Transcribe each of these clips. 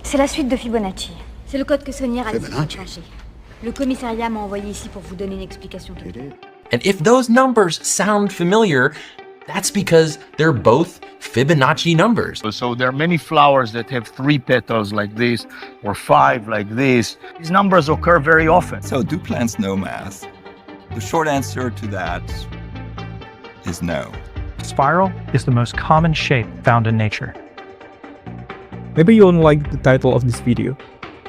C'est la suite de Fibonacci. C'est le code que Sonia a déclenché. Le commissariat m'a envoyé ici pour vous donner une explication. And if those numbers sound familiar, that's because they're both Fibonacci numbers. So there are many flowers that have 3 petals like this, or 5 like this. These numbers occur very often. So do plants know math? The short answer to that is no. Spiral is the most common shape found in nature. Maybe you don't like the title of this video.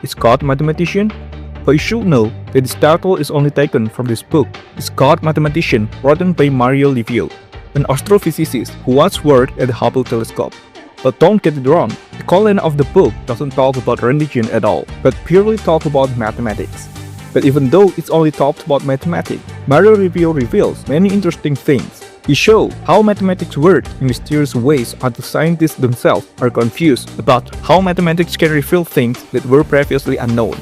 It's called Mathematician, but you should know that this title is only taken from this book. It's called Mathematician, written by Mario Livio, an astrophysicist who once worked at the Hubble telescope. But don't get it wrong, the content of the book doesn't talk about religion at all, but purely talk about mathematics. But even though it's only talked about mathematics, Mario Livio reveals many interesting things. He shows how mathematics work in mysterious ways until scientists themselves are confused about how mathematics can reveal things that were previously unknown.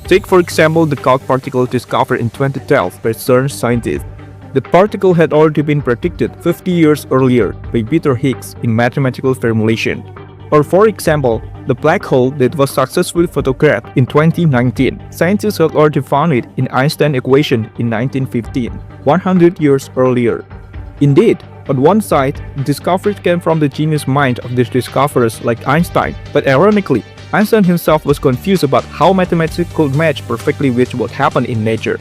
Take for example the Gauss particle discovered in 2012 by CERN scientists. The particle had already been predicted 50 years earlier by Peter Higgs in mathematical formulation. Or for example, the black hole that was successfully photographed in 2019. Scientists had already found it in Einstein equation in 1915, 100 years earlier. Indeed, on one side, the discovery came from the genius mind of these discoverers like Einstein, but ironically, Einstein himself was confused about how mathematics could match perfectly with what happened in nature.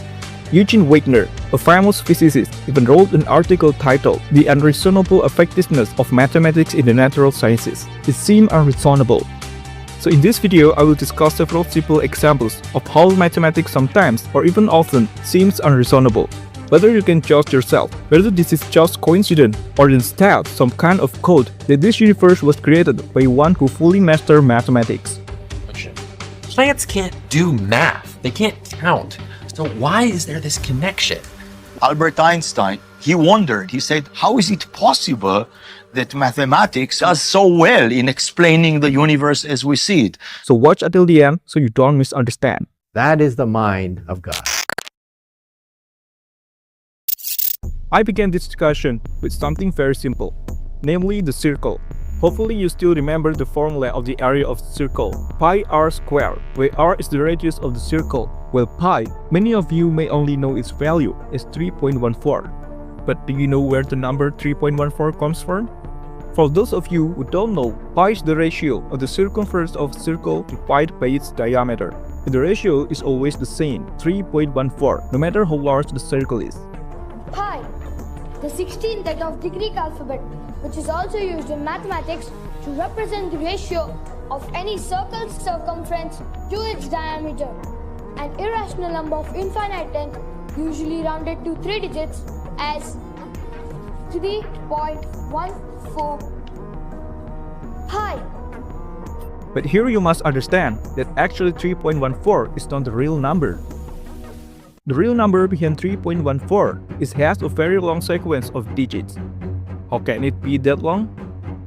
Eugene Wigner, a famous physicist, even wrote an article titled "The Unreasonable Effectiveness of Mathematics in the Natural Sciences." It seemed unreasonable. So in this video, I will discuss several simple examples of how mathematics sometimes, or even often, seems unreasonable. Whether you can judge yourself, whether this is just coincidence or instead some kind of code that this universe was created by one who fully mastered mathematics. Plants can't do math. They can't count. So why is there this connection? Albert Einstein, he wondered, he said, how is it possible that mathematics does so well in explaining the universe as we see it? So watch until the end so you don't misunderstand. That is the mind of God. I began this discussion with something very simple, namely the circle. Hopefully you still remember the formula of the area of the circle, pi r squared, where r is the radius of the circle, while pi, many of you may only know its value as 3.14. But do you know where the number 3.14 comes from? For those of you who don't know, pi is the ratio of the circumference of a circle divided by its diameter. And the ratio is always the same, 3.14, no matter how large the circle is. Pi, the 16th letter of the Greek alphabet, which is also used in mathematics to represent the ratio of any circle's circumference to its diameter. An irrational number of infinite length, usually rounded to 3 digits, as 3.14 pi. But here you must understand that actually 3.14 is not the real number. The real number behind 3.14 is has a very long sequence of digits. How can it be that long?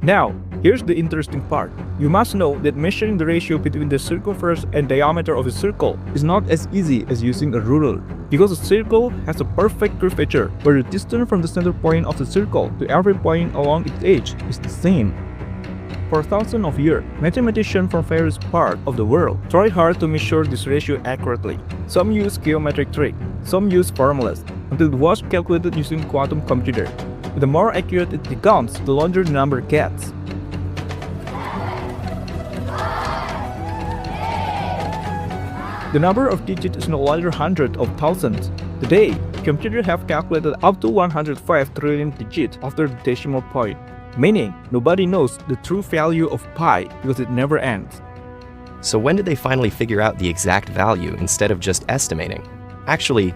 Now, here's the interesting part. You must know that measuring the ratio between the circumference and diameter of a circle is not as easy as using a ruler, because a circle has a perfect curvature where the distance from the center point of the circle to every point along its edge is the same. For thousands of years, mathematicians from various parts of the world try hard to measure this ratio accurately. Some use geometric tricks, some use formulas, until it was calculated using quantum computer. The more accurate it becomes, the larger the number gets. The number of digits is no longer hundreds of thousands. Today, computers have calculated up to 105 trillion digits after the decimal point, meaning nobody knows the true value of pi because it never ends. So when did they finally figure out the exact value instead of just estimating? Actually,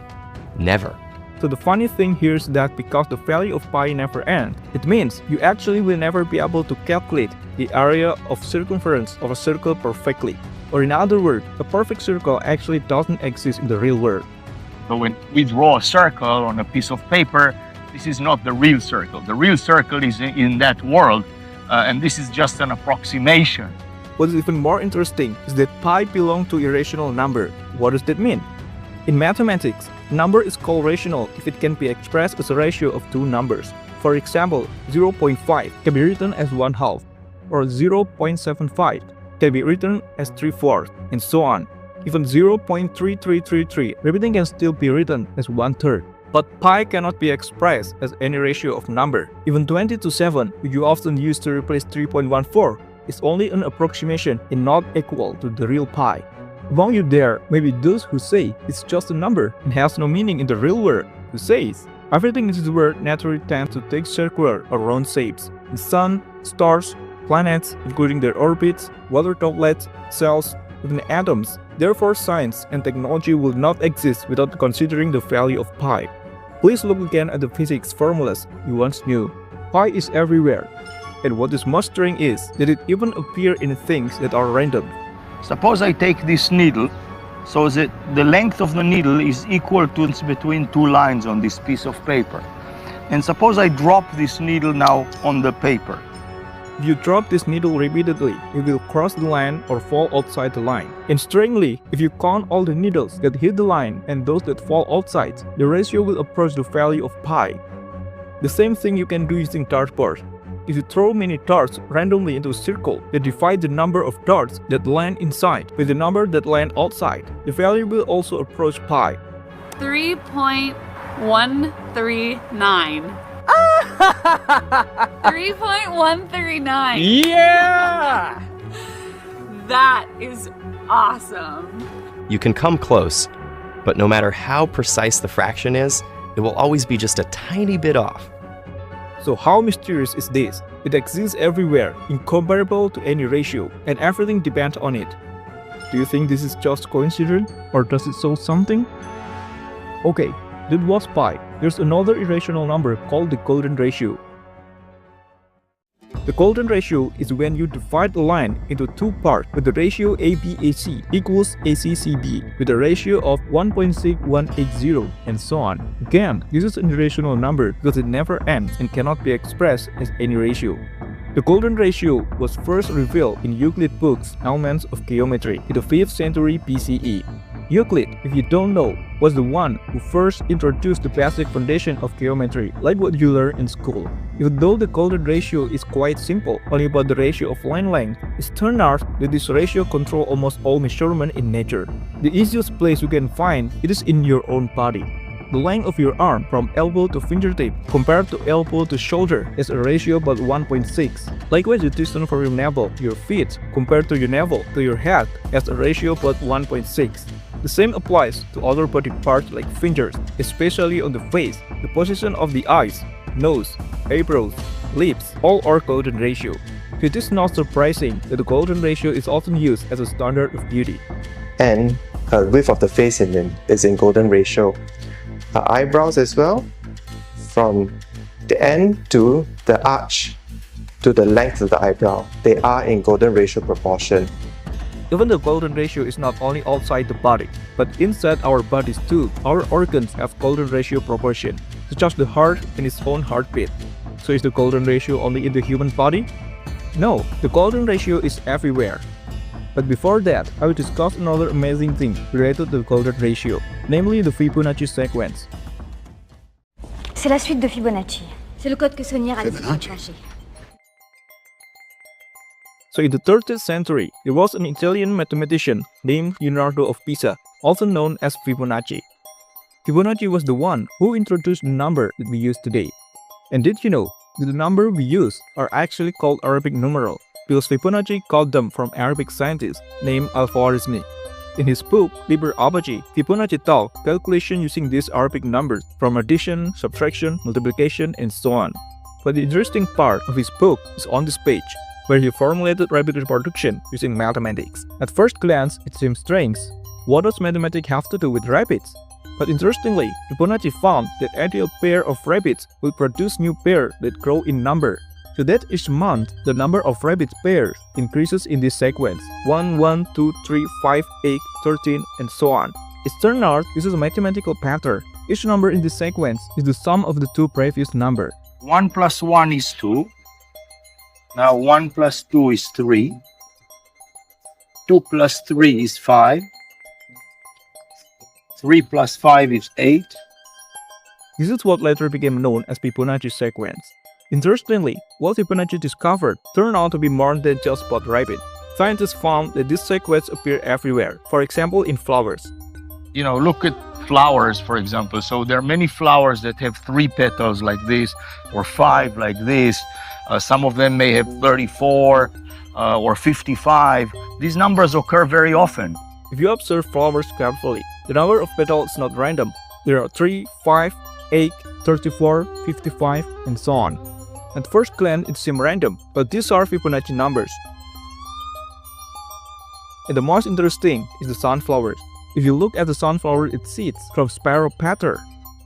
never. So the funny thing here is that because the value of pi never ends, it means you actually will never be able to calculate the area of circumference of a circle perfectly. Or in other words, a perfect circle actually doesn't exist in the real world. So when we draw a circle on a piece of paper, this is not the real circle. The real circle is in that world, and this is just an approximation. What is even more interesting is that pi belongs to irrational number. What does that mean? In mathematics, a number is called rational if it can be expressed as a ratio of two numbers. For example, 0.5 can be written as 1/2, or 0.75 can be written as 3/4, and so on. Even 0.3333 repeating can still be written as 1/3. But pi cannot be expressed as any ratio of number. Even 20⁷, which you often use to replace 3.14, is only an approximation and not equal to the real pi. Among you there may be those who say it's just a number and has no meaning in the real world, who says everything in this world naturally tends to take circular or round shapes. The sun, stars, planets, including their orbits, water droplets, cells, even atoms. Therefore, science and technology will not exist without considering the value of pi. Please look again at the physics formulas you once knew. Pi is everywhere. And what is most strange is that it even appears in things that are random. Suppose I take this needle, so that the length of the needle is equal to between two lines on this piece of paper. And suppose I drop this needle now on the paper. If you drop this needle repeatedly, it will cross the line or fall outside the line. And strangely, if you count all the needles that hit the line and those that fall outside, the ratio will approach the value of pi. The same thing you can do using dartboard. If you throw many darts randomly into a circle, they divide the number of darts that land inside with the number that land outside. The value will also approach pi. 3.139. 3.139. Yeah! That is awesome. You can come close, but no matter how precise the fraction is, it will always be just a tiny bit off. So how mysterious is this? It exists everywhere, incomparable to any ratio, and everything depends on it. Do you think this is just coincidence, or does it show something? Okay, that was pi. There's another irrational number called the golden ratio. The golden ratio is when you divide a line into two parts with the ratio ABAC equals ACCB with a ratio of 1.6180 and so on. Again, this is an irrational number because it never ends and cannot be expressed as any ratio. The golden ratio was first revealed in Euclid's book's Elements of Geometry in the 5th century BCE. Euclid, if you don't know, was the one who first introduced the basic foundation of geometry, like what you learn in school. Even though the golden ratio is quite simple, only about the ratio of line length, it turns out that this ratio controls almost all measurement in nature. The easiest place you can find it is in your own body. The length of your arm from elbow to fingertip compared to elbow to shoulder is a ratio about 1.6. Likewise, the distance from your navel, your feet, compared to your navel to your head has a ratio about 1.6. The same applies to other body parts like fingers, especially on the face, the position of the eyes, nose, eyebrows, lips, all are golden ratio. It is not surprising that the golden ratio is often used as a standard of beauty. And width of the face is in golden ratio. Eyebrows as well, from the end to the arch to the length of the eyebrow, they are in golden ratio proportion. Even the golden ratio is not only outside the body, but inside our bodies too. Our organs have golden ratio proportion, such as the heart and its own heartbeat. So is the golden ratio only in the human body? No, the golden ratio is everywhere. But before that, I will discuss another amazing thing related to the golden ratio, namely the Fibonacci sequence. C'est la suite de Fibonacci. C'est le code que Sonia a déclenché. So in the 13th century, there was an Italian mathematician named Leonardo of Pisa, also known as Fibonacci. Fibonacci was the one who introduced the number that we use today. And did you know that the number we use are actually called Arabic numerals, because Fibonacci got them from Arabic scientist named Al-Khwarizmi. In his book, Liber Abaci, Fibonacci taught calculation using these Arabic numbers from addition, subtraction, multiplication, and so on. But the interesting part of his book is on this page, where he formulated rapid reproduction using mathematics. At first glance, it seems strange. What does mathematics have to do with rabbits? But interestingly, Fibonacci found that ideal pair of rabbits will produce new pairs that grow in number. So that each month, the number of rabbit pairs increases in this sequence 1, 1, 2, 3, 5, 8, 13, and so on. It turns out this is a mathematical pattern. Each number in this sequence is the sum of the two previous numbers. 1 plus 1 is 2. Now 1 plus 2 is 3. 2 plus 3 is 5. 3 plus 5 is 8. This is what later became known as Fibonacci sequence. Interestingly, what Fibonacci discovered turned out to be more than just about rabbit. Scientists found that these sequences appear everywhere, for example in flowers. You know, look at flowers, for example. So there are many flowers that have 3 petals like this, or 5 like this. Some of them may have 34 or 55. These numbers occur very often. If you observe flowers carefully, the number of petals is not random. There are 3, 5, 8, 34, 55, and so on. At first glance, it seems random, but these are Fibonacci numbers. And the most interesting is the sunflowers. If you look at the sunflower, it seeds from spiral pattern.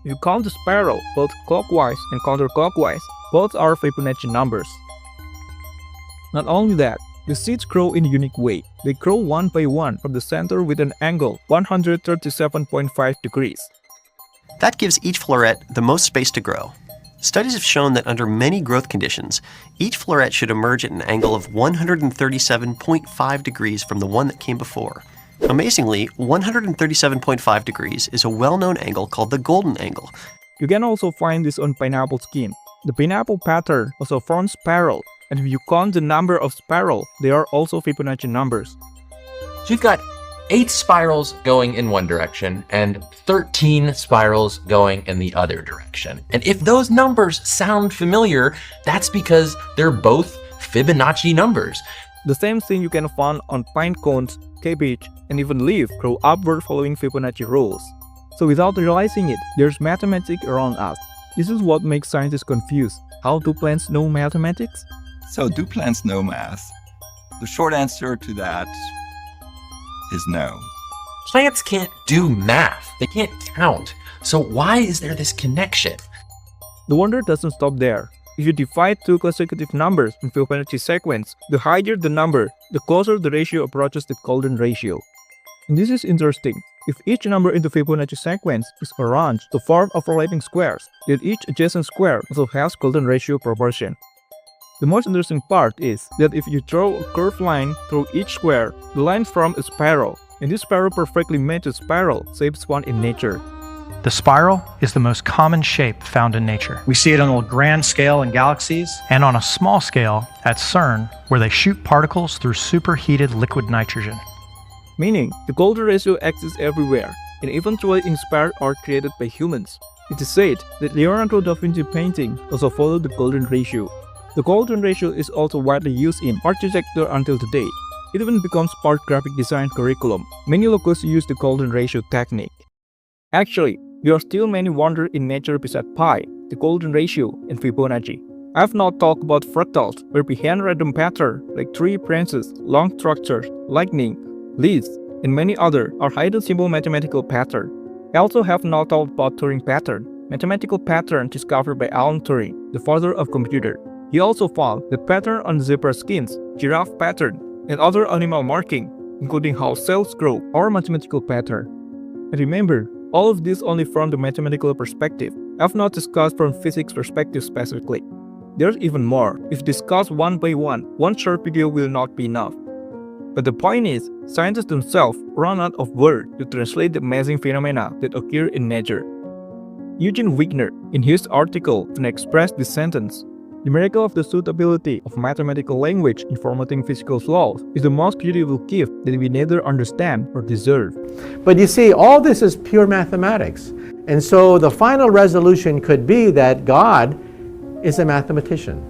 If you count the spiral both clockwise and counterclockwise, both are Fibonacci numbers. Not only that, the seeds grow in a unique way. They grow one by one from the center with an angle 137.5 degrees. That gives each floret the most space to grow. Studies have shown that under many growth conditions, each floret should emerge at an angle of 137.5 degrees from the one that came before. Amazingly, 137.5 degrees is a well-known angle called the golden angle. You can also find this on pineapple skin. The pineapple pattern also forms spiral, and if you count the number of spiral, they are also Fibonacci numbers. So you've got 8 spirals going in one direction and 13 spirals going in the other direction. And if those numbers sound familiar, that's because they're both Fibonacci numbers. The same thing you can find on pine cones, cabbage, and even leaf grow upward following Fibonacci rules. So without realizing it, there's mathematics around us. This is what makes scientists confused. How do plants know mathematics? So, do plants know math? The short answer to that is no. Plants can't do math. They can't count. So why is there this connection? The wonder doesn't stop there. If you divide 2 consecutive numbers in Fibonacci sequence, the higher the number, the closer the ratio approaches the golden ratio. And this is interesting. If each number in the Fibonacci sequence is arranged to form overlapping squares, then each adjacent square also has golden ratio proportion. The most interesting part is that if you draw a curved line through each square, the lines form a spiral, and this spiral perfectly matches spiral shapes found in nature. The spiral is the most common shape found in nature. We see it on a grand scale in galaxies and on a small scale at CERN, where they shoot particles through superheated liquid nitrogen. Meaning, the golden ratio exists everywhere, and eventually inspired art created by humans. It is said that Leonardo da Vinci painting also followed the golden ratio. The golden ratio is also widely used in architecture until today. It even becomes part graphic design curriculum. Many logos use the golden ratio technique. Actually, there are still many wonders in nature besides pi, the golden ratio, and Fibonacci. I have not talked about fractals, where behind random patterns like tree branches, long structures, lightning, leaves, and many others are hidden simple mathematical patterns. I also have not talked about Turing pattern, mathematical pattern discovered by Alan Turing, the father of computer. He also found the pattern on zebra skins, giraffe pattern, and other animal marking, including how cells grow, or mathematical pattern. And remember, all of this only from the mathematical perspective. I have not discussed from physics perspective specifically. There's even more. If discussed one by one short video will not be enough. But the point is, scientists themselves run out of words to translate the amazing phenomena that occur in nature. Eugene Wigner, in his article, expressed this sentence: "The miracle of the suitability of mathematical language in formatting physical laws is the most beautiful gift that we neither understand or deserve." But you see, all this is pure mathematics. And so the final resolution could be that God is a mathematician.